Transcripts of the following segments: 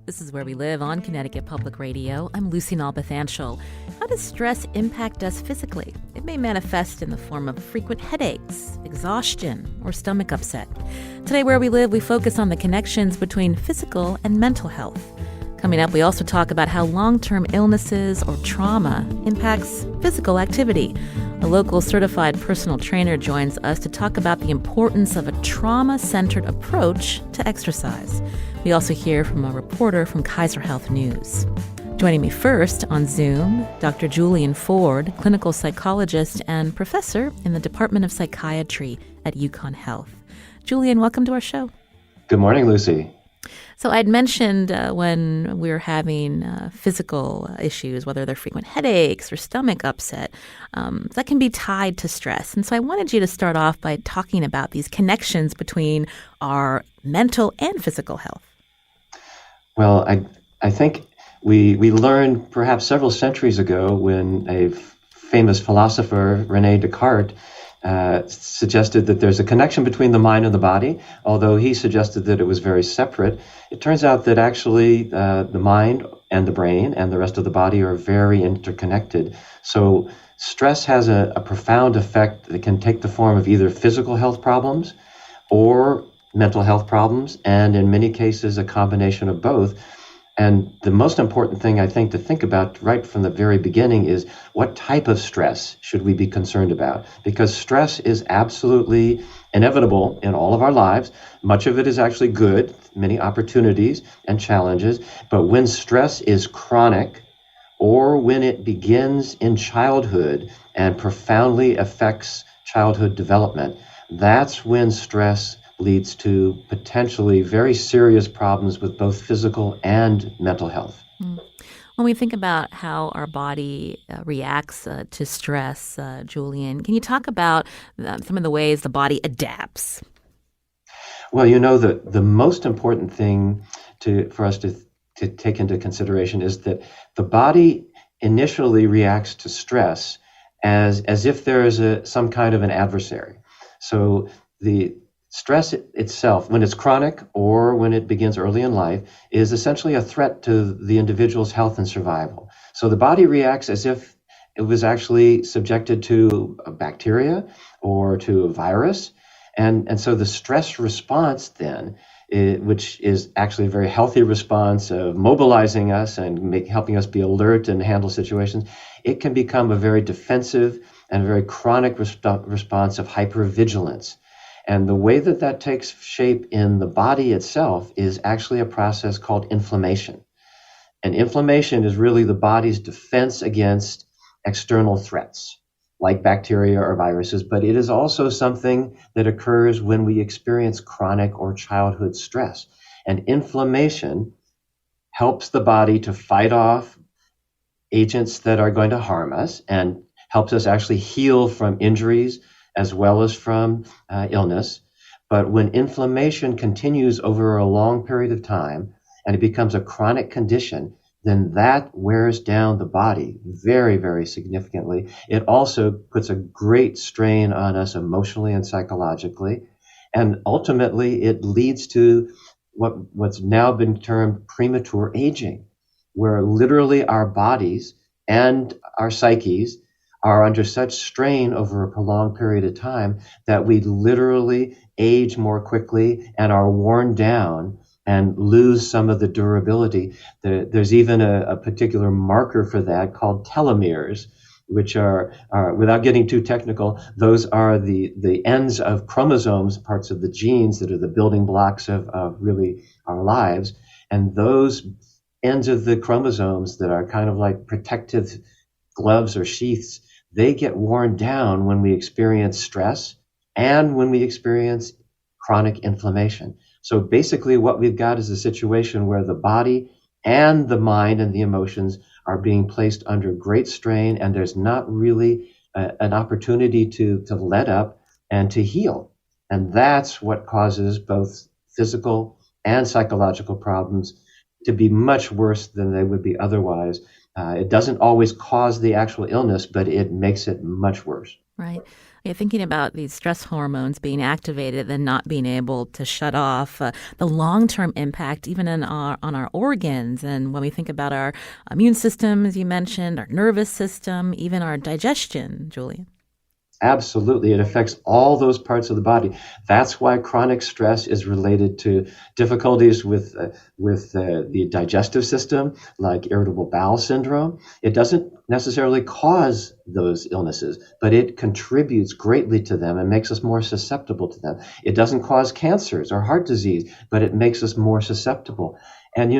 This is Where We Live on Connecticut Public Radio. I'm Lucy Nalbathanchel. How does stress impact us physically? It may manifest in the form of frequent headaches, exhaustion, or stomach upset. Today, Where We Live, we focus on the connections between physical and mental health. Coming up, we also talk about how long-term illnesses or trauma impacts physical activity. A local certified personal trainer joins us to talk about the importance of a trauma-centered approach to exercise. We also hear from a reporter from Kaiser Health News. Joining me first on Zoom, Dr. Julian Ford, clinical psychologist and professor in the Department of Psychiatry at UConn Health. Julian, welcome to our show. Good morning, Lucy. So I'd mentioned when we were having physical issues, whether they're frequent headaches or stomach upset, that can be tied to stress. And so I wanted you to start off by talking about these connections between our mental and physical health. Well, I think we learned perhaps several centuries ago when a famous philosopher, René Descartes, suggested that there's a connection between the mind and the body. Although he suggested that it was very separate, it turns out that actually the mind and the brain and the rest of the body are very interconnected. So stress has a profound effect that can take the form of either physical health problems or mental health problems, and in many cases, a combination of both. And the most important thing, I think, to think about right from the very beginning is what type of stress should we be concerned about? Because stress is absolutely inevitable in all of our lives. Much of it is actually good, many opportunities and challenges. But when stress is chronic, or when it begins in childhood and profoundly affects childhood development, that's when stress leads to potentially very serious problems with both physical and mental health. When we think about how our body reacts to stress, Julian, can you talk about some of the ways the body adapts? Well, you know, the most important thing for us to take into consideration is that the body initially reacts to stress as if there is some kind of an adversary. So the stress itself, when it's chronic or when it begins early in life, is essentially a threat to the individual's health and survival. So the body reacts as if it was actually subjected to a bacteria or to a virus. And so the stress response then, which is actually a very healthy response of mobilizing us and helping us be alert and handle situations, it can become a very defensive and a very chronic response of hypervigilance. And the way that takes shape in the body itself is actually a process called inflammation. And inflammation is really the body's defense against external threats, like bacteria or viruses, but it is also something that occurs when we experience chronic or childhood stress. And inflammation helps the body to fight off agents that are going to harm us and helps us actually heal from injuries as well as from illness. But when inflammation continues over a long period of time and it becomes a chronic condition, then that wears down the body very, very significantly. It also puts a great strain on us emotionally and psychologically. And ultimately, it leads to what's now been termed premature aging, where literally our bodies and our psyches are under such strain over a prolonged period of time that we literally age more quickly and are worn down and lose some of the durability. There's even a particular marker for that called telomeres, which are without getting too technical, those are the ends of chromosomes, parts of the genes that are the building blocks of really our lives. And those ends of the chromosomes that are kind of like protective gloves or sheaths, they get worn down when we experience stress and when we experience chronic inflammation. So basically what we've got is a situation where the body and the mind and the emotions are being placed under great strain, and there's not really an opportunity to let up and to heal. And that's what causes both physical and psychological problems to be much worse than they would be otherwise. It doesn't always cause the actual illness, but it makes it much worse. Right. Yeah, thinking about these stress hormones being activated and not being able to shut off, the long-term impact even on our organs. And when we think about our immune system, as you mentioned, our nervous system, even our digestion, Julian. Absolutely. It affects all those parts of the body. That's why chronic stress is related to difficulties with the digestive system, like irritable bowel syndrome. It doesn't necessarily cause those illnesses, but it contributes greatly to them and makes us more susceptible to them. It doesn't cause cancers or heart disease, but it makes us more susceptible. And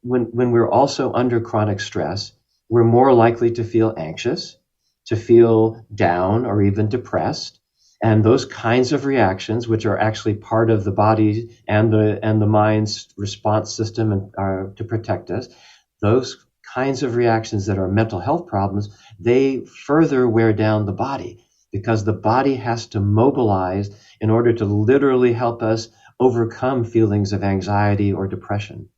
when we're also under chronic stress, we're more likely to feel anxious, to feel down or even depressed. And those kinds of reactions, which are actually part of the body and the mind's response system to protect us, those kinds of reactions that are mental health problems, they further wear down the body because the body has to mobilize in order to literally help us overcome feelings of anxiety or depression.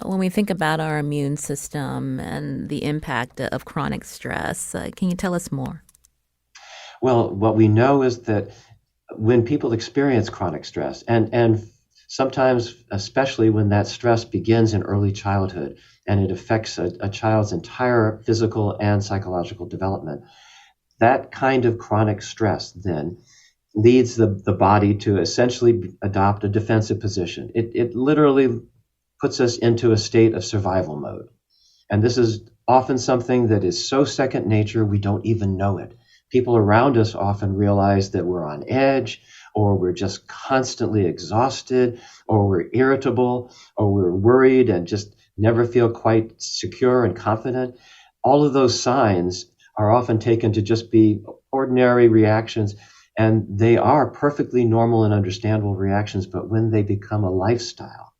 When we think about our immune system and the impact of chronic stress, can you tell us more? Well, what we know is that when people experience chronic stress, and sometimes, especially when that stress begins in early childhood and it affects a child's entire physical and psychological development, that kind of chronic stress then leads the body to essentially adopt a defensive position. It literally puts us into a state of survival mode. And this is often something that is so second nature, we don't even know it. People around us often realize that we're on edge, or we're just constantly exhausted, or we're irritable, or we're worried and just never feel quite secure and confident. All of those signs are often taken to just be ordinary reactions, and they are perfectly normal and understandable reactions. But when they become a lifestyle,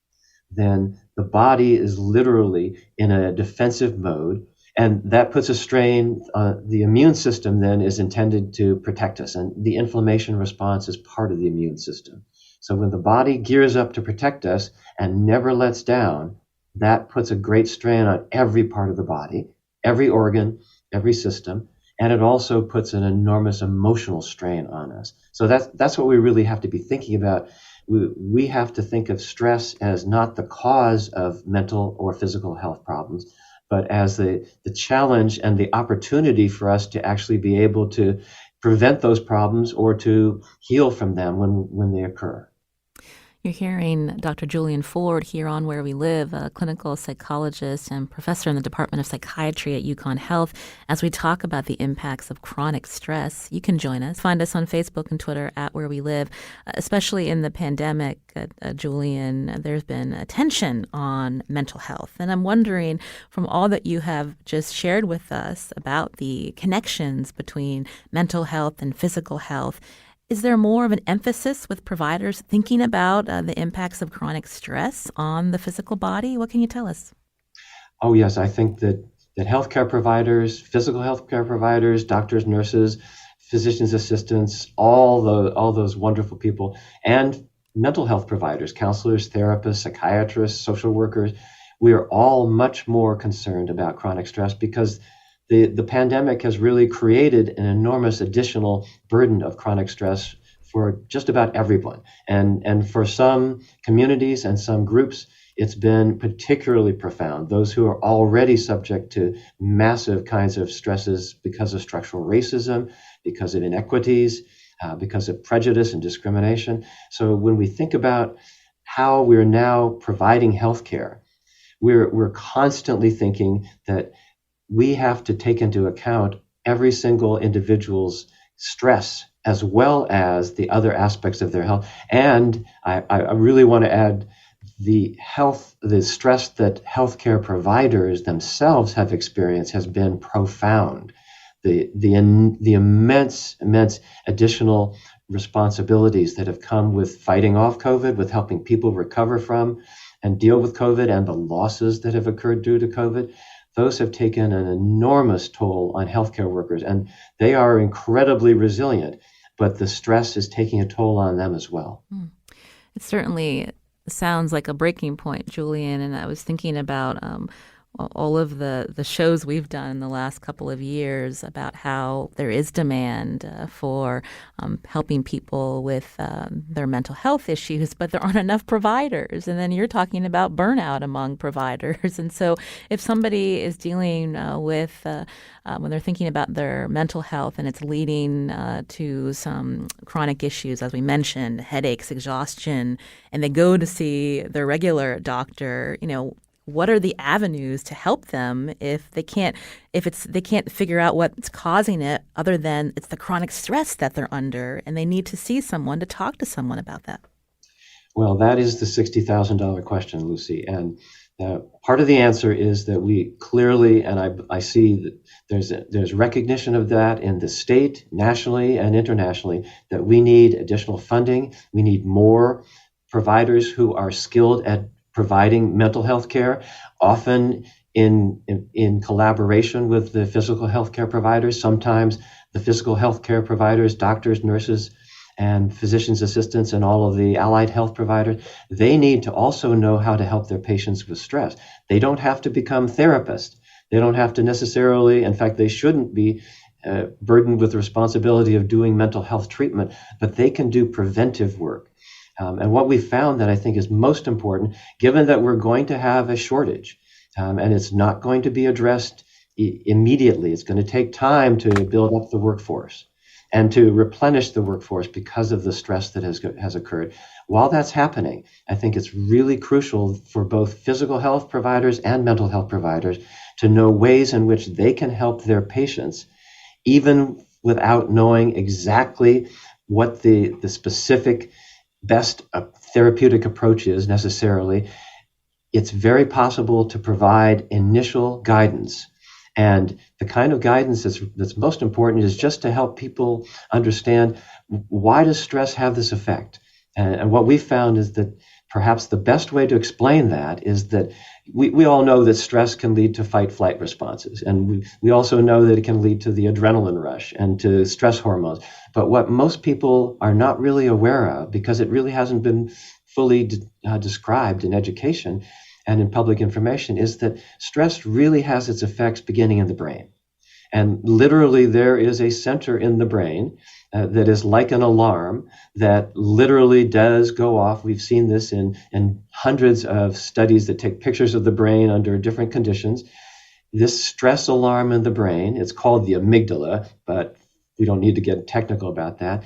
then the body is literally in a defensive mode, and that puts a strain. The immune system then is intended to protect us, and the inflammation response is part of the immune system. So when the body gears up to protect us and never lets down, that puts a great strain on every part of the body, every organ, every system, and it also puts an enormous emotional strain on us. So that's what we really have to be thinking about. We have to think of stress as not the cause of mental or physical health problems, but as the challenge and the opportunity for us to actually be able to prevent those problems or to heal from them when they occur. You're hearing Dr. Julian Ford here on Where We Live, a clinical psychologist and professor in the Department of Psychiatry at UConn Health, as we talk about the impacts of chronic stress. You can join us. Find us on Facebook and Twitter at Where We Live. Especially in the pandemic, Julian, there's been attention on mental health. And I'm wondering, from all that you have just shared with us about the connections between mental health and physical health, is there more of an emphasis with providers thinking about the impacts of chronic stress on the physical body? What can you tell us? Oh, yes, I think that healthcare providers, physical healthcare providers, doctors, nurses, physicians' assistants, all those wonderful people, and mental health providers, counselors, therapists, psychiatrists, social workers, we are all much more concerned about chronic stress because the pandemic has really created an enormous additional burden of chronic stress for just about everyone. And for some communities and some groups, it's been particularly profound. Those who are already subject to massive kinds of stresses because of structural racism, because of inequities, because of prejudice and discrimination. So when we think about how we're now providing healthcare, we're constantly thinking that we have to take into account every single individual's stress as well as the other aspects of their health. And I really want to add the stress that healthcare providers themselves have experienced has been profound. The immense additional responsibilities that have come with fighting off COVID, with helping people recover from and deal with COVID, and the losses that have occurred due to COVID, those have taken an enormous toll on healthcare workers, and they are incredibly resilient, but the stress is taking a toll on them as well. It certainly sounds like a breaking point, Julian, and I was thinking about all of the shows we've done in the last couple of years about how there is demand for helping people with their mental health issues, but there aren't enough providers. And then you're talking about burnout among providers. And so if somebody is dealing with when they're thinking about their mental health and it's leading to some chronic issues, as we mentioned, headaches, exhaustion, and they go to see their regular doctor, what are the avenues to help them if they can't figure out what's causing it other than it's the chronic stress that they're under, and they need to see someone to talk to someone about that? Well, that is the $60,000 question, Lucy. And part of the answer is that we clearly, and I see that there's recognition of that in the state, nationally, and internationally, that we need additional funding. We need more providers who are skilled at providing mental health care, often in collaboration with the physical health care providers. Sometimes the physical health care providers, doctors, nurses, and physician's assistants, and all of the allied health providers, they need to also know how to help their patients with stress. They don't have to become therapists. They don't have to necessarily, in fact, they shouldn't be burdened with the responsibility of doing mental health treatment, but they can do preventive work. And what we found that I think is most important, given that we're going to have a shortage, and it's not going to be addressed immediately. It's going to take time to build up the workforce and to replenish the workforce because of the stress that has occurred. While that's happening, I think it's really crucial for both physical health providers and mental health providers to know ways in which they can help their patients, even without knowing exactly what the specific best therapeutic approach is necessarily. It's very possible to provide initial guidance. And the kind of guidance that's most important is just to help people understand, why does stress have this effect? And what we found is that perhaps the best way to explain that is that we all know that stress can lead to fight-flight responses. And we also know that it can lead to the adrenaline rush and to stress hormones. But what most people are not really aware of, because it really hasn't been fully described in education and in public information, is that stress really has its effects beginning in the brain. And literally there is a center in the brain that is like an alarm that literally does go off. We've seen this in hundreds of studies that take pictures of the brain under different conditions. This stress alarm in the brain, it's called the amygdala, but we don't need to get technical about that.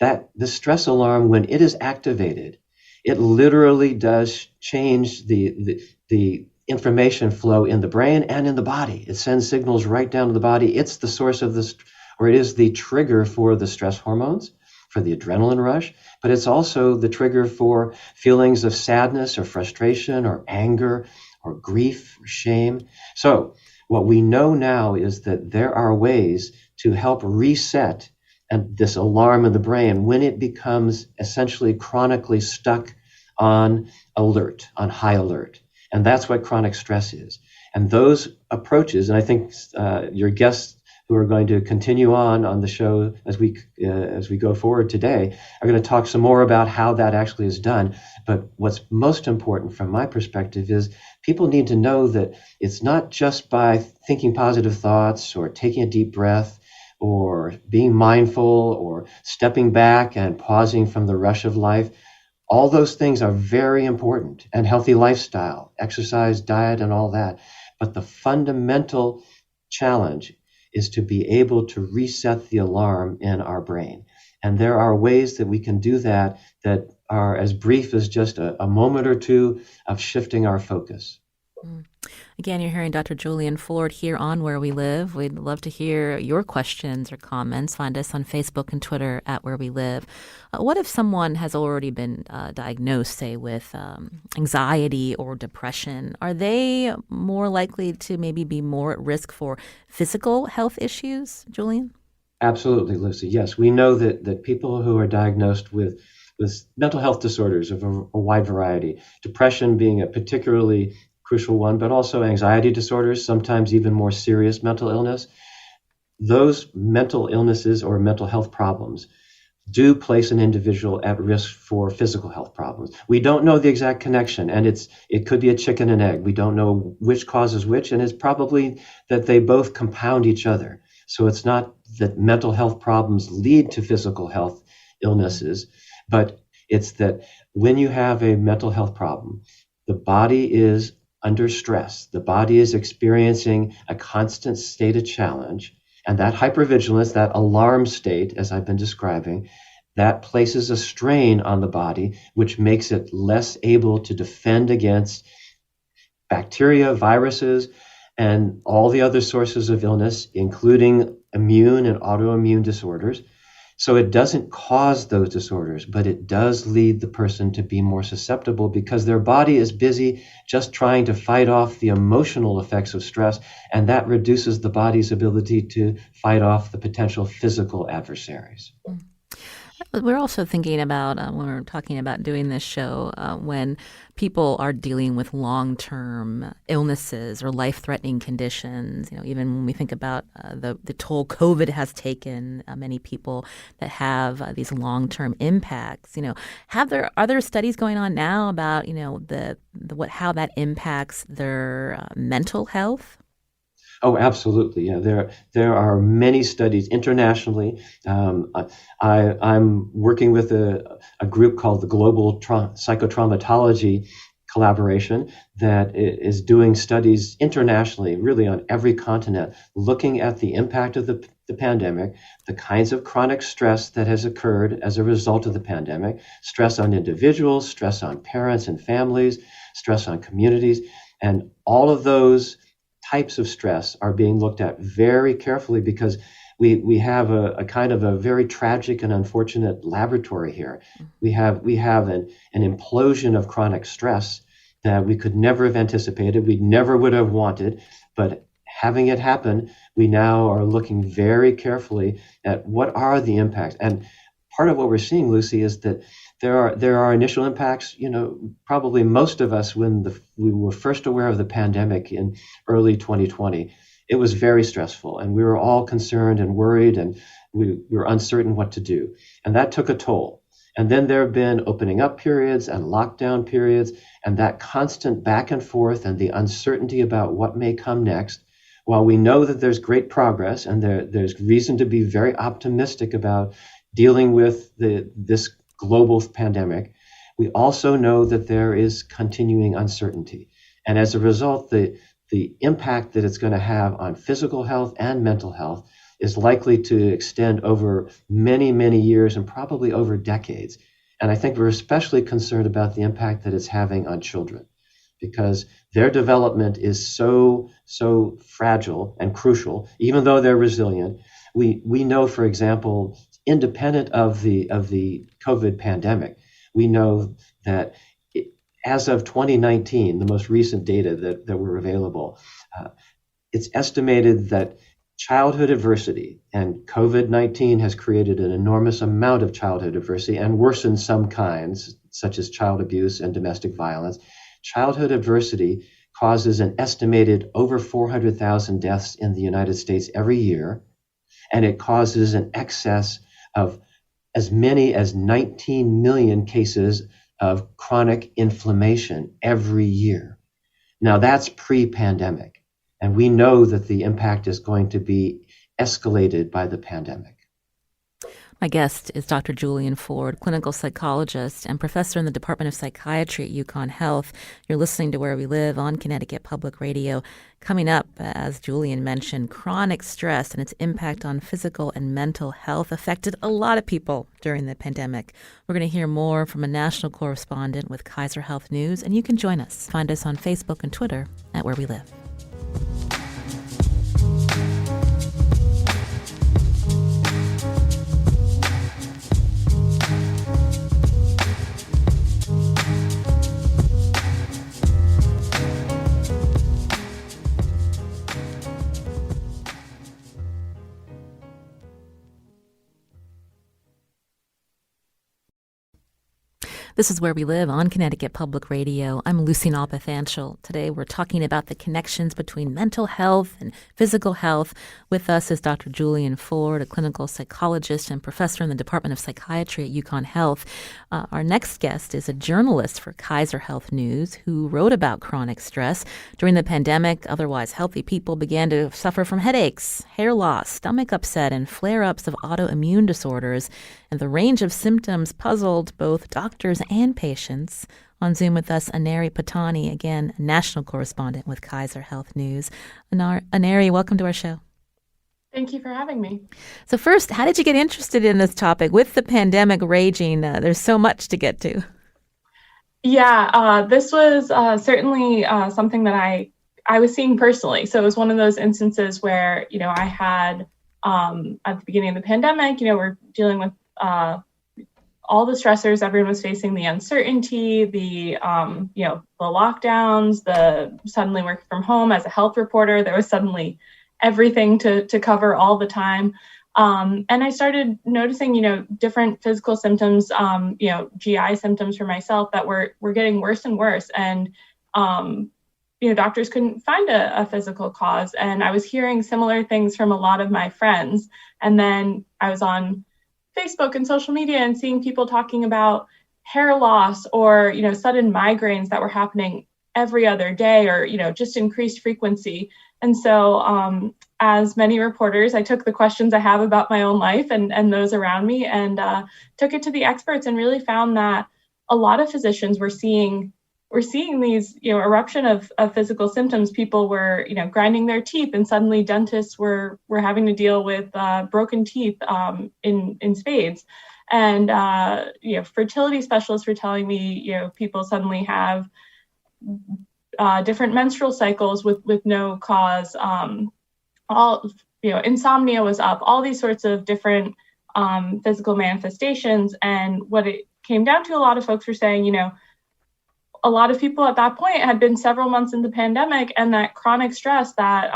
That the stress alarm, when it is activated, it literally does change the information flow in the brain and in the body. It sends signals right down to the body. It's the source of this, or it is the trigger for the stress hormones, for the adrenaline rush, but it's also the trigger for feelings of sadness or frustration or anger or grief or shame. So what we know now is that there are ways to help reset this alarm in the brain when it becomes essentially chronically stuck on alert, on high alert. And that's what chronic stress is. And those approaches, and I think your guests who are going to continue on the show as we go forward today are going to talk some more about how that actually is done. But what's most important from my perspective is people need to know that it's not just by thinking positive thoughts or taking a deep breath or being mindful or stepping back and pausing from the rush of life. All those things are very important, and healthy lifestyle, exercise, diet, and all that. But the fundamental challenge is to be able to reset the alarm in our brain. And there are ways that we can do that are as brief as just a moment or two of shifting our focus. Again, you're hearing Dr. Julian Ford here on Where We Live. We'd love to hear your questions or comments. Find us on Facebook and Twitter at Where We Live. What if someone has already been diagnosed, say, with anxiety or depression? Are they more likely to maybe be more at risk for physical health issues, Julian? Absolutely, Lucy. Yes, we know that people who are diagnosed with mental health disorders of a wide variety, depression being a particularly crucial one, but also anxiety disorders, sometimes even more serious mental illness. Those mental illnesses or mental health problems do place an individual at risk for physical health problems. We don't know the exact connection, and it could be a chicken and egg. We don't know which causes which, and it's probably that they both compound each other. So it's not that mental health problems lead to physical health illnesses, but it's that when you have a mental health problem, the body is under stress. The body is experiencing a constant state of challenge. And that hypervigilance, that alarm state, as I've been describing, that places a strain on the body, which makes it less able to defend against bacteria, viruses, and all the other sources of illness, including immune and autoimmune disorders. So it doesn't cause those disorders, but it does lead the person to be more susceptible because their body is busy just trying to fight off the emotional effects of stress, and that reduces the body's ability to fight off the potential physical adversaries. We're also thinking about, when we're talking about doing this show, when people are dealing with long-term illnesses or life-threatening conditions, even when we think about the toll COVID has taken many people that have these long-term impacts, are there studies going on now about, how that impacts their mental health? Oh, absolutely. Yeah, there are many studies internationally. I'm working with a group called the Global Psychotraumatology Collaboration that is doing studies internationally, really on every continent, looking at the impact of the pandemic, the kinds of chronic stress that has occurred as a result of the pandemic, stress on individuals, stress on parents and families, stress on communities, and all of those types of stress are being looked at very carefully because we have a kind of a very tragic and unfortunate laboratory here. We have an implosion of chronic stress that we could never have anticipated, we never would have wanted, but having it happen, we now are looking very carefully at what are the impacts. And part of what we're seeing, Lucy, is that there are initial impacts. Probably most of us, when we were first aware of the pandemic in early 2020, it was very stressful, and we were all concerned and worried, and we were uncertain what to do, and that took a toll. And then there have been opening up periods and lockdown periods, and that constant back and forth and the uncertainty about what may come next. While we know that there's great progress and there's reason to be very optimistic about dealing with this global pandemic, we also know that there is continuing uncertainty. And as a result, the impact that it's going to have on physical health and mental health is likely to extend over many, many years and probably over decades. And I think we're especially concerned about the impact that it's having on children, because their development is so fragile and crucial, even though they're resilient. We know, for example, independent of the COVID pandemic, we know that as of 2019, the most recent data that were available, it's estimated that childhood adversity, and COVID-19 has created an enormous amount of childhood adversity and worsened some kinds, such as child abuse and domestic violence. Childhood adversity causes an estimated over 400,000 deaths in the United States every year, and it causes an excess of as many as 19 million cases of chronic inflammation every year. Now that's pre-pandemic, and we know that the impact is going to be escalated by the pandemic. My guest is Dr. Julian Ford, clinical psychologist and professor in the Department of Psychiatry at UConn Health. You're listening to Where We Live on Connecticut Public Radio. Coming up, as Julian mentioned, chronic stress and its impact on physical and mental health affected a lot of people during the pandemic. We're going to hear more from a national correspondent with Kaiser Health News, and you can join us. Find us on Facebook and Twitter at Where We Live. This is Where We Live on Connecticut Public Radio. I'm Lucy Nalpathanchel. Today we're talking about the connections between mental health and physical health. With us is Dr. Julian Ford, a clinical psychologist and professor in the Department of Psychiatry at UConn Health. Our next guest is a journalist for Kaiser Health News who wrote about chronic stress. During the pandemic, otherwise healthy people began to suffer from headaches, hair loss, stomach upset, and flare-ups of autoimmune disorders. And the range of symptoms puzzled both doctors and patients. On Zoom with us, Aneri Patani, again, a national correspondent with Kaiser Health News. Aneri, welcome to our show. Thank you for having me. So first, how did you get interested in this topic? With the pandemic raging, there's so much to get to. Yeah, this was certainly something that I was seeing personally. So it was one of those instances where, I had at the beginning of the pandemic, we're dealing with all the stressors everyone was facing, the uncertainty, the lockdowns, the suddenly working from home. As a health reporter, there was suddenly everything to cover all the time. And I started noticing, different physical symptoms, GI symptoms for myself that were getting worse and worse. And, doctors couldn't find a physical cause. And I was hearing similar things from a lot of my friends. And then I was on Facebook and social media and seeing people talking about hair loss or, sudden migraines that were happening every other day or, just increased frequency. And so as many reporters, I took the questions I have about my own life and those around me and took it to the experts and really found that a lot of physicians were seeing these, eruption of physical symptoms. People were, grinding their teeth, and suddenly dentists were having to deal with broken teeth in spades. And, fertility specialists were telling me, people suddenly have different menstrual cycles with no cause. Insomnia was up, all these sorts of different physical manifestations. And what it came down to, a lot of folks were saying, a lot of people at that point had been several months in the pandemic, and that chronic stress that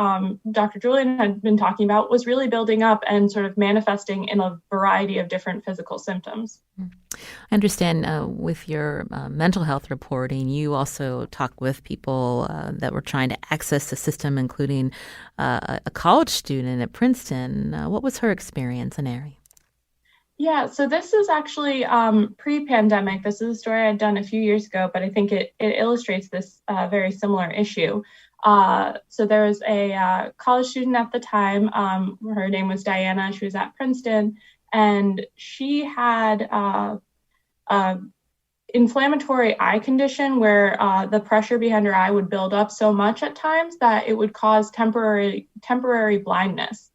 Dr. Julian had been talking about was really building up and sort of manifesting in a variety of different physical symptoms. I understand with your mental health reporting, you also talk with people that were trying to access the system, including a college student at Princeton. What was her experience, Aneri? Yeah, so this is actually pre-pandemic. This is a story I'd done a few years ago, but I think it illustrates this very similar issue. So there was a college student at the time. Her name was Diana. She was at Princeton, and she had inflammatory eye condition where the pressure behind her eye would build up so much at times that it would cause temporary blindness.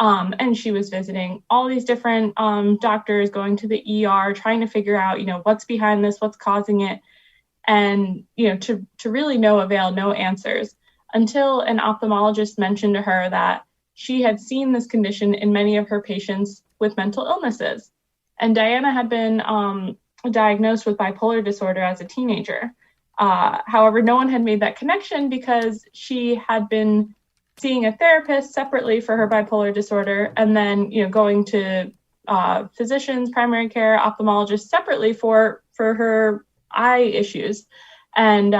And she was visiting all these different doctors, going to the ER, trying to figure out, what's behind this, what's causing it. And, to really no avail, no answers, until an ophthalmologist mentioned to her that she had seen this condition in many of her patients with mental illnesses. And Diana had been diagnosed with bipolar disorder as a teenager. However, no one had made that connection because she had been seeing a therapist separately for her bipolar disorder, and then, going to physicians, primary care, ophthalmologists separately for her eye issues. And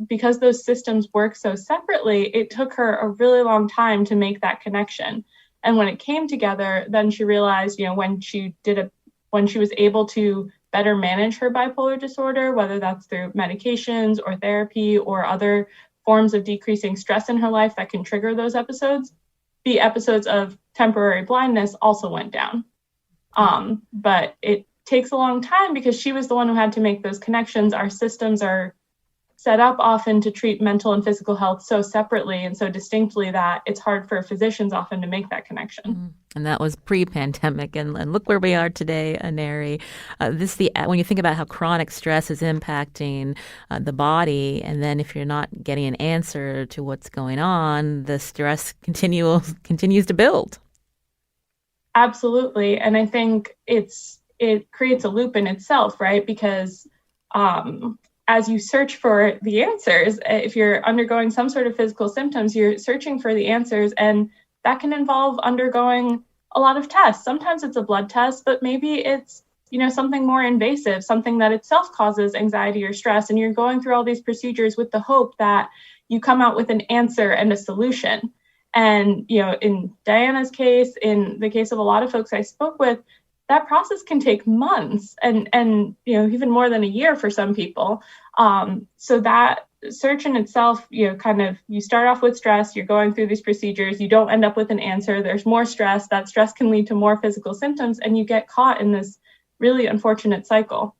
because those systems work so separately, it took her a really long time to make that connection. And when it came together, then she realized, when she was able to better manage her bipolar disorder, whether that's through medications or therapy or other forms of decreasing stress in her life that can trigger those episodes, the episodes of temporary blindness also went down. But it takes a long time because she was the one who had to make those connections. Our systems are set up often to treat mental and physical health so separately and so distinctly that it's hard for physicians often to make that connection. Mm-hmm. And that was pre-pandemic. And look where we are today, Aneri. When you think about how chronic stress is impacting the body, and then if you're not getting an answer to what's going on, the stress continues to build. Absolutely. And I think it creates a loop in itself, right? Because as you search for the answers, if you're undergoing some sort of physical symptoms, you're searching for the answers, and that can involve undergoing a lot of tests. Sometimes it's a blood test, but maybe it's something more invasive, something that itself causes anxiety or stress. And you're going through all these procedures with the hope that you come out with an answer and a solution. And, in Diana's case, in the case of a lot of folks I spoke with, that process can take months and even more than a year for some people. So that search in itself, you start off with stress, you're going through these procedures, you don't end up with an answer, there's more stress, that stress can lead to more physical symptoms, and you get caught in this really unfortunate cycle.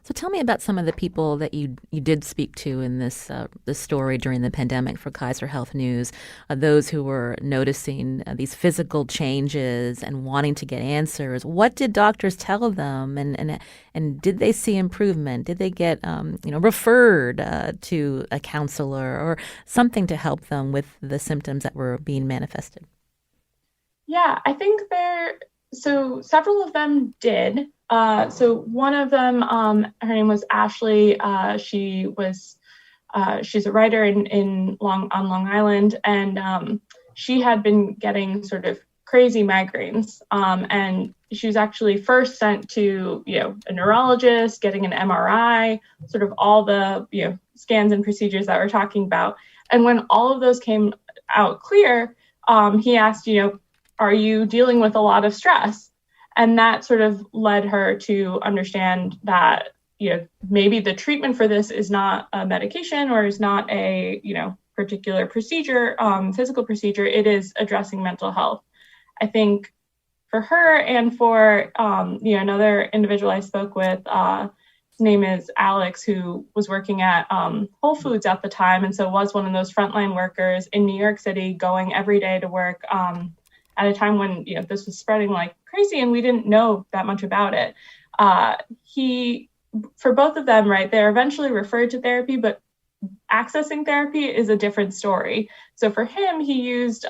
So tell me about some of the people that you did speak to in this story during the pandemic for Kaiser Health News, those who were noticing these physical changes and wanting to get answers. What did doctors tell them, and did they see improvement? Did they get referred to a counselor or something to help them with the symptoms that were being manifested? Yeah, I think so several of them did. So one of them, her name was Ashley. She's a writer on Long Island, and she had been getting sort of crazy migraines. And she was actually first sent to, a neurologist, getting an MRI, sort of all the, scans and procedures that we're talking about. And when all of those came out clear, he asked, are you dealing with a lot of stress? And that sort of led her to understand that, maybe the treatment for this is not a medication or is not a, particular procedure, physical procedure. It is addressing mental health. I think for her and for, another individual I spoke with, his name is Alex, who was working at Whole Foods at the time. And so was one of those frontline workers in New York City, going every day to work at a time when, this was spreading like crazy and we didn't know that much about it. For both of them, right, they're eventually referred to therapy, but accessing therapy is a different story. So for him, he used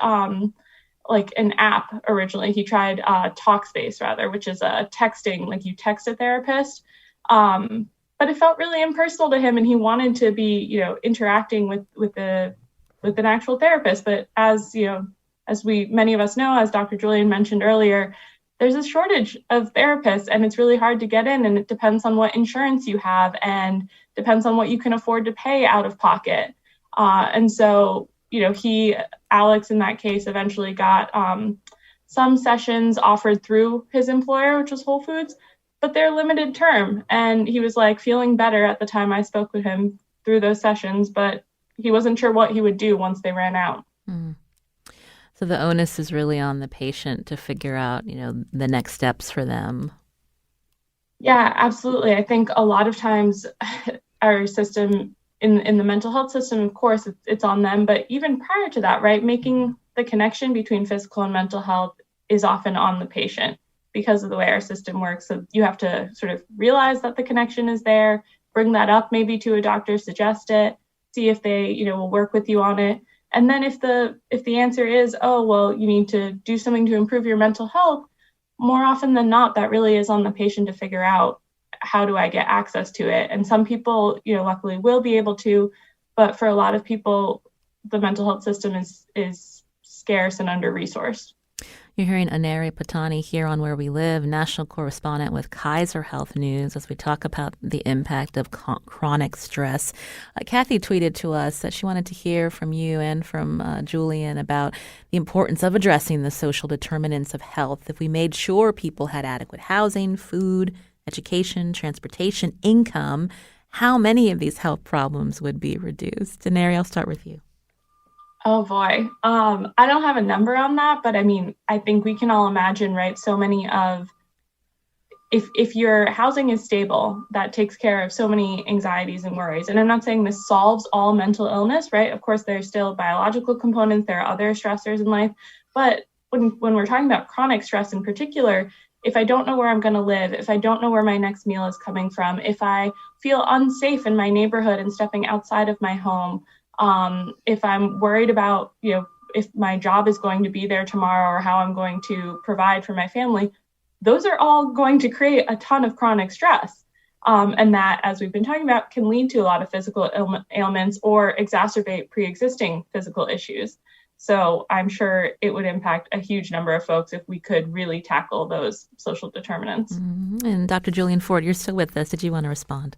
like an app originally. He tried Talkspace rather, which is a texting, like you text a therapist. But it felt really impersonal to him, and he wanted to be, interacting with an actual therapist. But as many of us know, as Dr. Julian mentioned earlier, there's a shortage of therapists, and it's really hard to get in, and it depends on what insurance you have and depends on what you can afford to pay out of pocket. And so, Alex in that case eventually got some sessions offered through his employer, which was Whole Foods, but they're limited term. And he was like feeling better at the time I spoke with him through those sessions, but he wasn't sure what he would do once they ran out. Mm. So the onus is really on the patient to figure out, the next steps for them. Yeah, absolutely. I think a lot of times our system in the mental health system, of course, it's on them. But even prior to that, right, making the connection between physical and mental health is often on the patient because of the way our system works. So you have to sort of realize that the connection is there, bring that up maybe to a doctor, suggest it, see if they, will work with you on it. And then if the answer is, oh, well, you need to do something to improve your mental health, more often than not, that really is on the patient to figure out, how do I get access to it? And some people, luckily will be able to, but for a lot of people, the mental health system is scarce and under-resourced. You're hearing Aneri Patani here on Where We Live, national correspondent with Kaiser Health News, as we talk about the impact of chronic stress. Kathy tweeted to us that she wanted to hear from you and from Julian about the importance of addressing the social determinants of health. If we made sure people had adequate housing, food, education, transportation, income, how many of these health problems would be reduced? Aneri, I'll start with you. Oh boy. I don't have a number on that, but I mean, I think we can all imagine, right? So many if your housing is stable, that takes care of so many anxieties and worries. And I'm not saying this solves all mental illness, right? Of course, there's still biological components. There are other stressors in life. But when we're talking about chronic stress in particular, if I don't know where I'm going to live, if I don't know where my next meal is coming from, if I feel unsafe in my neighborhood and stepping outside of my home, if I'm worried about, if my job is going to be there tomorrow or how I'm going to provide for my family, those are all going to create a ton of chronic stress. And that, as we've been talking about, can lead to a lot of physical ailments or exacerbate pre-existing physical issues. So I'm sure it would impact a huge number of folks if we could really tackle those social determinants. And Dr. Julian Ford, you're still with us. Did you want to respond?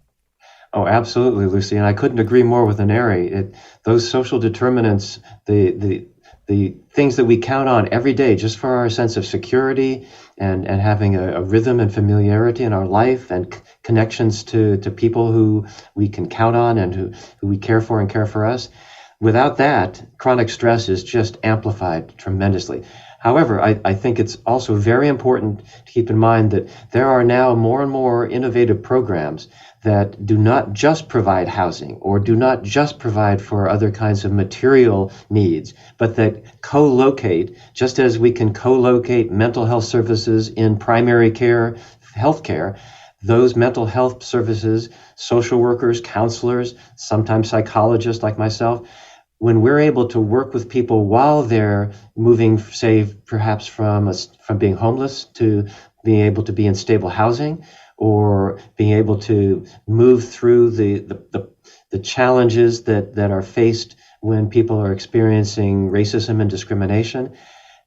Oh, absolutely, Lucy. And I couldn't agree more with Aneri. Those social determinants, the things that we count on every day just for our sense of security and having a rhythm and familiarity in our life and connections to people who we can count on and who we care for and care for us. Without that, chronic stress is just amplified tremendously. However, I think it's also very important to keep in mind that there are now more and more innovative programs that do not just provide housing or do not just provide for other kinds of material needs, but that co-locate, just as we can co-locate mental health services in primary care, healthcare, those mental health services, social workers, counselors, sometimes psychologists like myself, when we're able to work with people while they're moving, say, perhaps from being homeless to being able to be in stable housing, or being able to move through the challenges that are faced when people are experiencing racism and discrimination.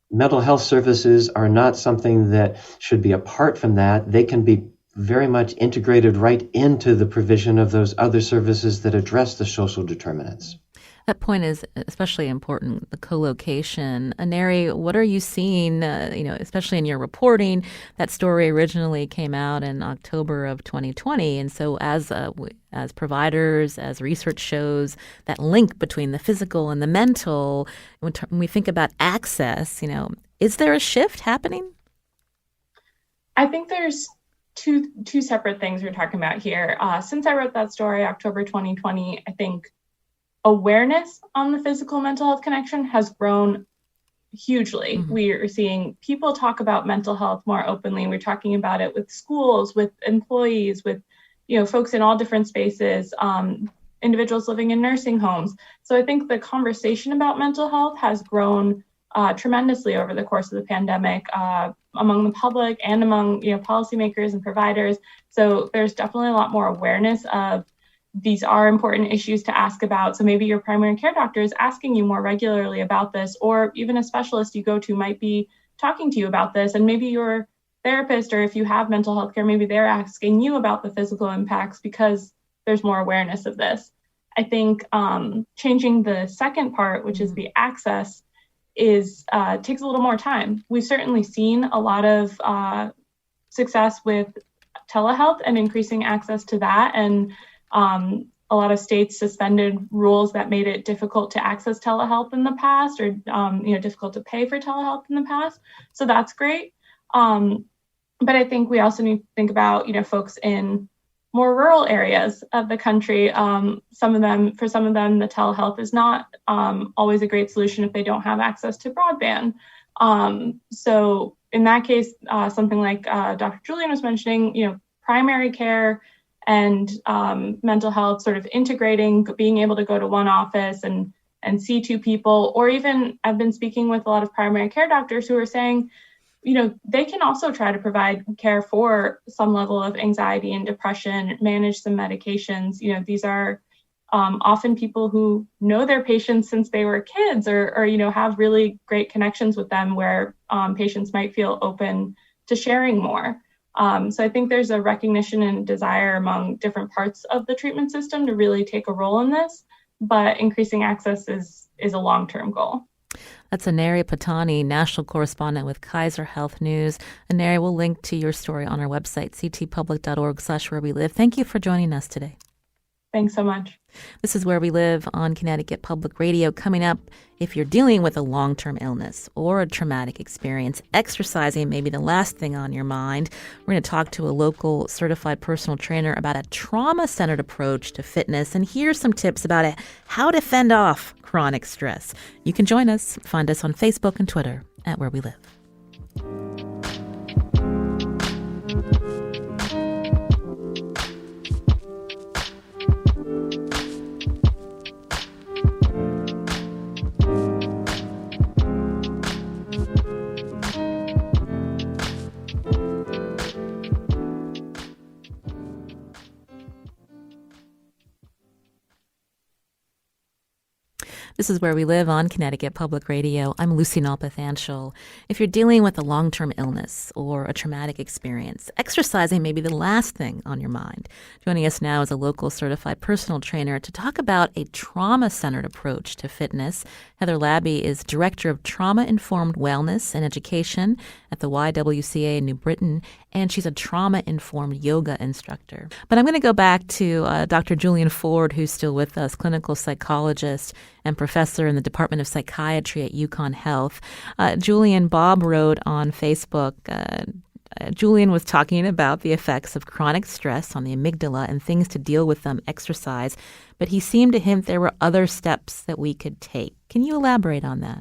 Mental health services are not something that should be apart from that. They can be very much integrated right into the provision of those other services that address the social determinants. That point is especially important, the co-location. Aneri, what are you seeing, especially in your reporting? That story originally came out in October of 2020. And so as providers, as research shows, that link between the physical and the mental, when we think about access, is there a shift happening? I think there's two separate things we're talking about here. Since I wrote that story, October 2020, I think awareness on the physical mental health connection has grown hugely. Mm-hmm. We are seeing people talk about mental health more openly. We're talking about it with schools, with employees, with folks in all different spaces, individuals living in nursing homes. So I think the conversation about mental health has grown tremendously over the course of the pandemic among the public and among policymakers and providers. So there's definitely a lot more awareness of these are important issues to ask about. So maybe your primary care doctor is asking you more regularly about this, or even a specialist you go to might be talking to you about this. And maybe your therapist, or if you have mental health care, maybe they're asking you about the physical impacts because there's more awareness of this. I think changing the second part, which is the access, takes a little more time. We've certainly seen a lot of success with telehealth and increasing access to that. And a lot of states suspended rules that made it difficult to access telehealth in the past, or difficult to pay for telehealth in the past. So that's great. But I think we also need to think about folks in more rural areas of the country. For some of them, the telehealth is not always a great solution if they don't have access to broadband. So in that case, something like Dr. Julian was mentioning, primary care and mental health sort of integrating, being able to go to one office and see two people, or even I've been speaking with a lot of primary care doctors who are saying, they can also try to provide care for some level of anxiety and depression, manage some medications. These are often people who know their patients since they were kids, or have really great connections with them, where patients might feel open to sharing more. So I think there's a recognition and desire among different parts of the treatment system to really take a role in this, but increasing access is a long-term goal. That's Aneri Patani, national correspondent with Kaiser Health News. Aneri, we'll link to your story on our website, ctpublic.org/wherewelive. Thank you for joining us today. Thanks so much. This is Where We Live on Connecticut Public Radio. Coming up, if you're dealing with a long-term illness or a traumatic experience, exercising may be the last thing on your mind. We're going to talk to a local certified personal trainer about a trauma-centered approach to fitness and hear some tips about how to fend off chronic stress. You can join us. Find us on Facebook and Twitter at Where We Live. This is Where We Live on Connecticut Public Radio. I'm Lucy Nalpathanchel. If you're dealing with a long-term illness or a traumatic experience, exercising may be the last thing on your mind. Joining us now is a local certified personal trainer to talk about a trauma-centered approach to fitness. Heather Labby is Director of Trauma-Informed Wellness and Education at the YWCA in New Britain, and she's a trauma-informed yoga instructor. But I'm going to go back to Dr. Julian Ford, who's still with us, clinical psychologist and professor in the Department of Psychiatry at UConn Health. Julian, Bob wrote on Facebook, Julian was talking about the effects of chronic stress on the amygdala and things to deal with them, exercise, but he seemed to hint there were other steps that we could take. Can you elaborate on that?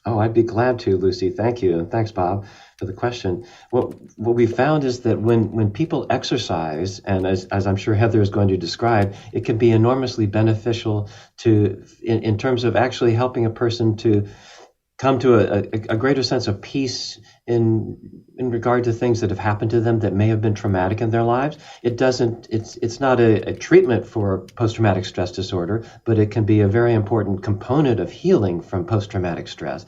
Oh, I'd be glad to, Lucy. Thank you. And thanks, Bob, for the question. What we found is that when people exercise, and as I'm sure Heather is going to describe, it can be enormously beneficial in terms of actually helping a person to come to a greater sense of peace in regard to things that have happened to them that may have been traumatic in their lives. It's not a treatment for post-traumatic stress disorder, but it can be a very important component of healing from post-traumatic stress.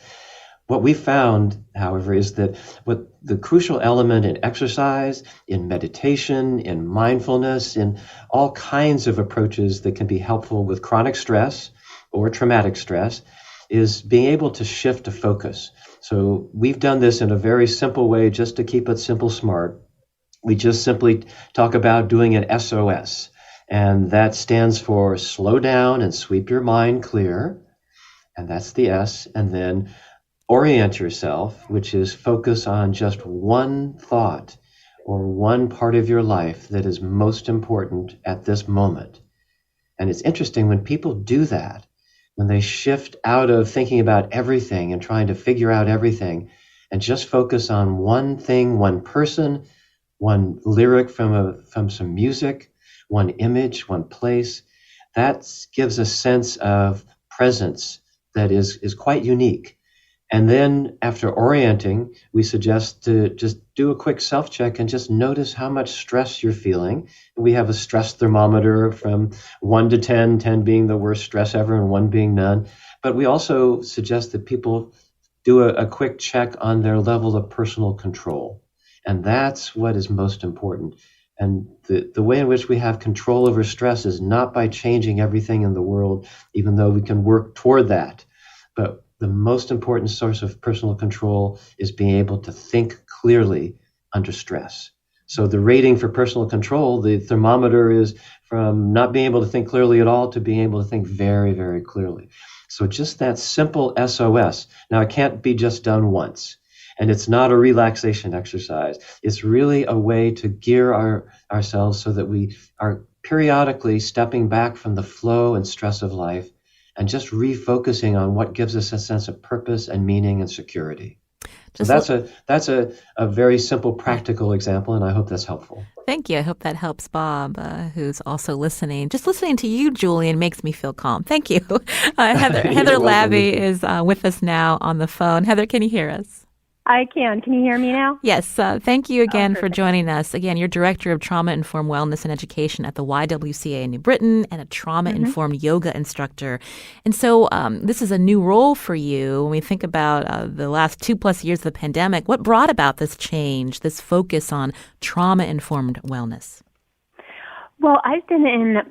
What we found, however, is that what the crucial element in exercise, in meditation, in mindfulness, in all kinds of approaches that can be helpful with chronic stress or traumatic stress, is being able to shift to focus. So we've done this in a very simple way just to keep it simple, smart. We just simply talk about doing an SOS, and that stands for slow down and sweep your mind clear, and that's the S, and then orient yourself, which is focus on just one thought or one part of your life that is most important at this moment. And it's interesting when people do that, when they shift out of thinking about everything and trying to figure out everything and just focus on one thing, one person, one lyric from some music, one image, one place, that gives a sense of presence that is quite unique. And then after orienting, we suggest to just do a quick self-check and just notice how much stress you're feeling. We have a stress thermometer from 1 to 10, 10 being the worst stress ever and 1 being none. But we also suggest that people do a quick check on their level of personal control. And that's what is most important. And the way in which we have control over stress is not by changing everything in the world, even though we can work toward that. But the most important source of personal control is being able to think clearly under stress. So the rating for personal control, the thermometer is from not being able to think clearly at all to being able to think very, very clearly. So just that simple SOS. Now, it can't be just done once. And it's not a relaxation exercise. It's really a way to gear ourselves so that we are periodically stepping back from the flow and stress of life and just refocusing on what gives us a sense of purpose and meaning and security. So that's a very simple, practical example, and I hope that's helpful. Thank you. I hope that helps Bob, who's also listening. Just listening to you, Julian, makes me feel calm. Thank you. Heather Labby is with us now on the phone. Heather, can you hear us? I can. Can you hear me now? Yes. Thank you again for joining us. Again, you're Director of Trauma-Informed Wellness and Education at the YWCA in New Britain and a trauma-informed yoga instructor. And so this is a new role for you. When we think about the last 2+ years of the pandemic, what brought about this change, this focus on trauma-informed wellness? Well, I've been in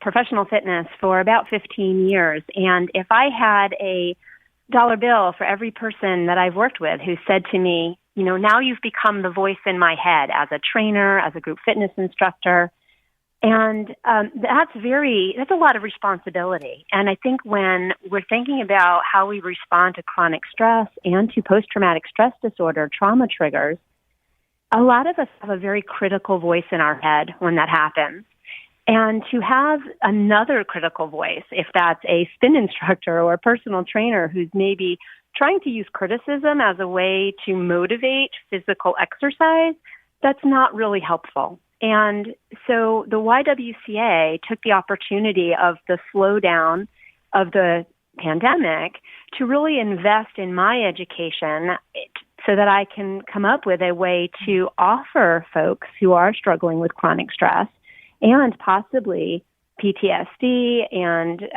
professional fitness for about 15 years. And if I had a dollar bill for every person that I've worked with who said to me, you know, now you've become the voice in my head as a trainer, as a group fitness instructor. And that's a lot of responsibility. And I think when we're thinking about how we respond to chronic stress and to post-traumatic stress disorder, trauma triggers, a lot of us have a very critical voice in our head when that happens. And to have another critical voice, if that's a spin instructor or a personal trainer who's maybe trying to use criticism as a way to motivate physical exercise, that's not really helpful. And so the YWCA took the opportunity of the slowdown of the pandemic to really invest in my education so that I can come up with a way to offer folks who are struggling with chronic stress and possibly PTSD and,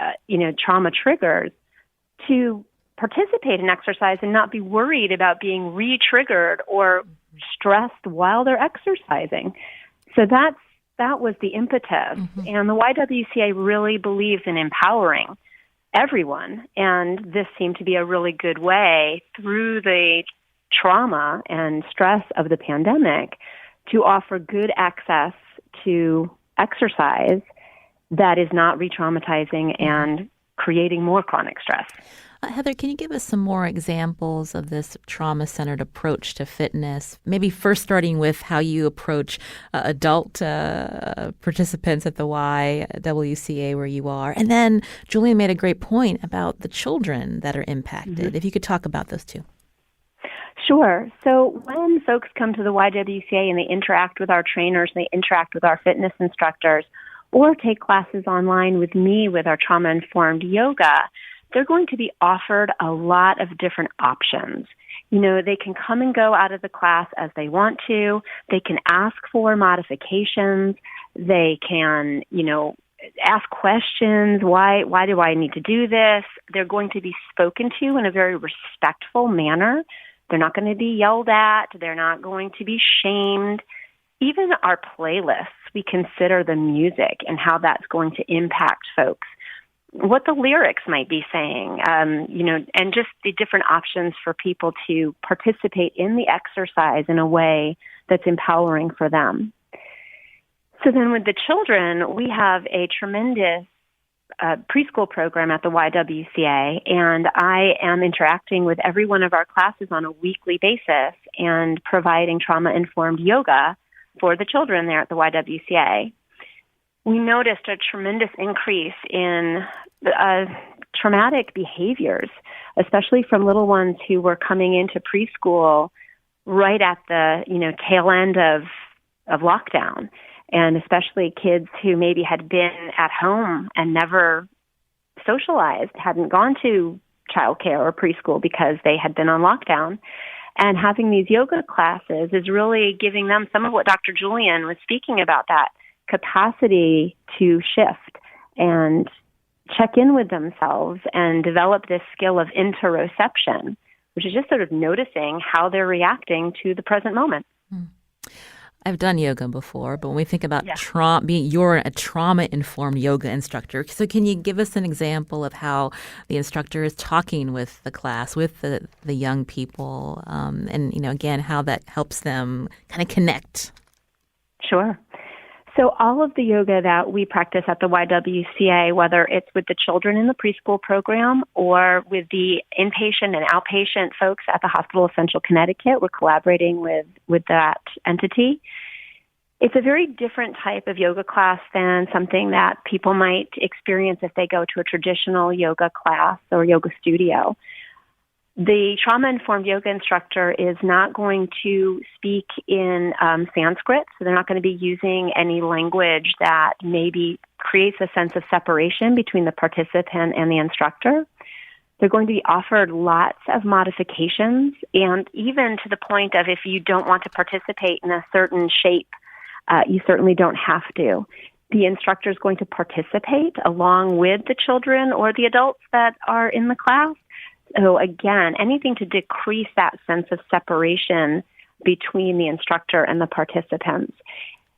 trauma triggers to participate in exercise and not be worried about being re-triggered or stressed while they're exercising. So that was the impetus. Mm-hmm. And the YWCA really believes in empowering everyone. And this seemed to be a really good way through the trauma and stress of the pandemic to offer good access to exercise that is not re-traumatizing and creating more chronic stress. Heather, can you give us some more examples of this trauma-centered approach to fitness? Maybe first starting with how you approach adult participants at the YWCA where you are. And then Julian made a great point about the children that are impacted. Mm-hmm. If you could talk about those two. Sure. So when folks come to the YWCA and they interact with our trainers, they interact with our fitness instructors, or take classes online with me with our trauma-informed yoga, they're going to be offered a lot of different options. They can come and go out of the class as they want to. They can ask for modifications. They can, ask questions. Why do I need to do this? They're going to be spoken to in a very respectful manner. They're not going to be yelled at. They're not going to be shamed. Even our playlists, we consider the music and how that's going to impact folks. What the lyrics might be saying, and just the different options for people to participate in the exercise in a way that's empowering for them. So then with the children, we have a tremendous preschool program at the YWCA, and I am interacting with every one of our classes on a weekly basis and providing trauma-informed yoga for the children there at the YWCA. We noticed a tremendous increase in traumatic behaviors, especially from little ones who were coming into preschool right at the tail end of lockdown, and especially kids who maybe had been at home and never socialized, hadn't gone to childcare or preschool because they had been on lockdown. And having these yoga classes is really giving them some of what Dr. Julian was speaking about, that capacity to shift and check in with themselves and develop this skill of interoception, which is just sort of noticing how they're reacting to the present moment. I've done yoga before, but when we think about you're a trauma-informed yoga instructor. So can you give us an example of how the instructor is talking with the class, with the young people, and, again, how that helps them kind of connect? Sure. So all of the yoga that we practice at the YWCA, whether it's with the children in the preschool program or with the inpatient and outpatient folks at the Hospital of Central Connecticut, we're collaborating with that entity. It's a very different type of yoga class than something that people might experience if they go to a traditional yoga class or yoga studio. The trauma-informed yoga instructor is not going to speak in Sanskrit, so they're not going to be using any language that maybe creates a sense of separation between the participant and the instructor. They're going to be offered lots of modifications, and even to the point of if you don't want to participate in a certain shape, you certainly don't have to. The instructor is going to participate along with the children or the adults that are in the class. So again, anything to decrease that sense of separation between the instructor and the participants.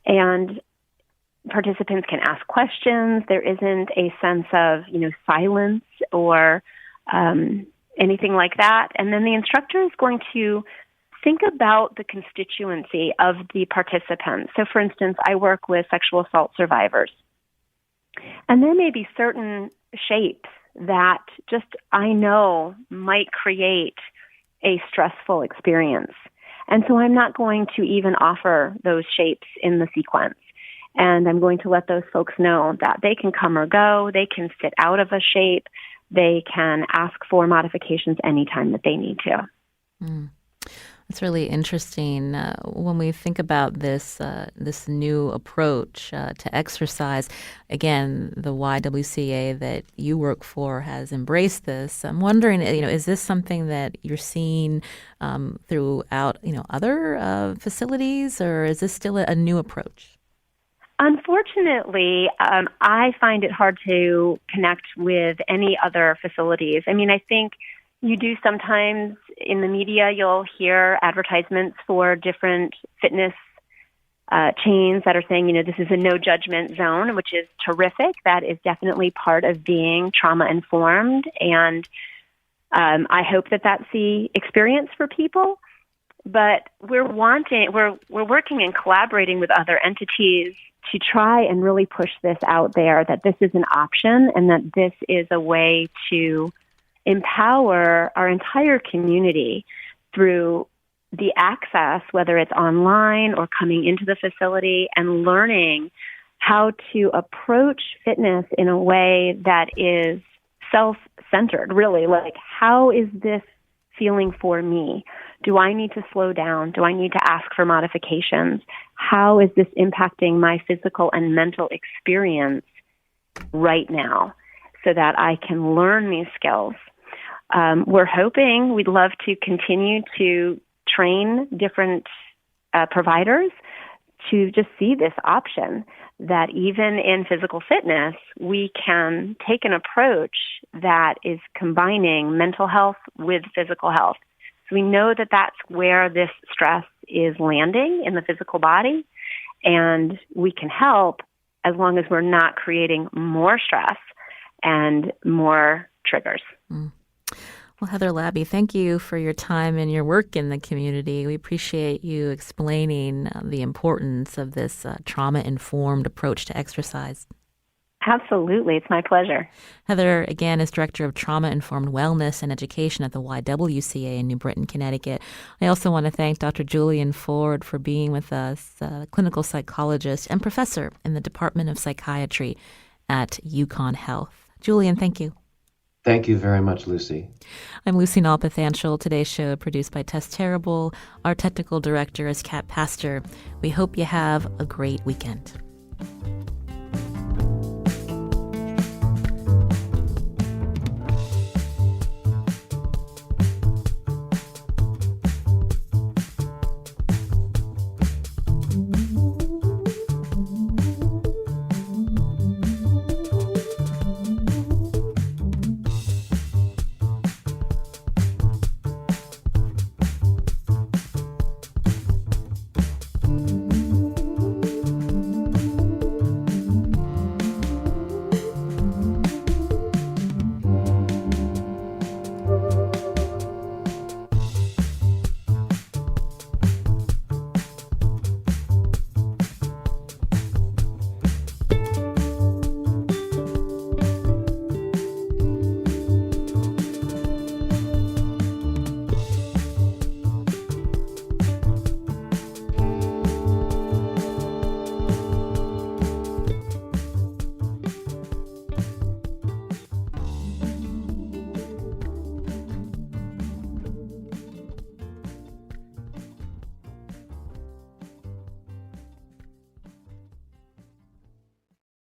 And participants can ask questions. There isn't a sense of, silence or anything like that. And then the instructor is going to think about the constituency of the participants. So for instance, I work with sexual assault survivors. And there may be certain shapes that just I know might create a stressful experience. And so I'm not going to even offer those shapes in the sequence. And I'm going to let those folks know that they can come or go, they can sit out of a shape, they can ask for modifications anytime that they need to. That's really interesting. When we think about this new approach to exercise, again, the YWCA that you work for has embraced this. I'm wondering, is this something that you're seeing throughout, other facilities, or is this still a new approach? Unfortunately, I find it hard to connect with any other facilities. I mean, I think you do sometimes in the media, you'll hear advertisements for different fitness chains that are saying, this is a no judgment zone, which is terrific. That is definitely part of being trauma informed. And I hope that that's the experience for people. But we're working and collaborating with other entities to try and really push this out there, that this is an option and that this is a way to empower our entire community through the access, whether it's online or coming into the facility, and learning how to approach fitness in a way that is self-centered, really. Like, how is this feeling for me? Do I need to slow down? Do I need to ask for modifications? How is this impacting my physical and mental experience right now so that I can learn these skills? We'd love to continue to train different providers to just see this option that even in physical fitness, we can take an approach that is combining mental health with physical health. So we know that that's where this stress is landing in the physical body, and we can help as long as we're not creating more stress and more triggers. Well, Heather Labby, thank you for your time and your work in the community. We appreciate you explaining the importance of this trauma-informed approach to exercise. Absolutely. It's my pleasure. Heather, again, is Director of Trauma-Informed Wellness and Education at the YWCA in New Britain, Connecticut. I also want to thank Dr. Julian Ford for being with us, clinical psychologist and professor in the Department of Psychiatry at UConn Health. Julian, thank you. Thank you very much, Lucy. I'm Lucy Nalpathanchel. Today's show produced by Tess Terrible. Our technical director is Kat Pastor. We hope you have a great weekend.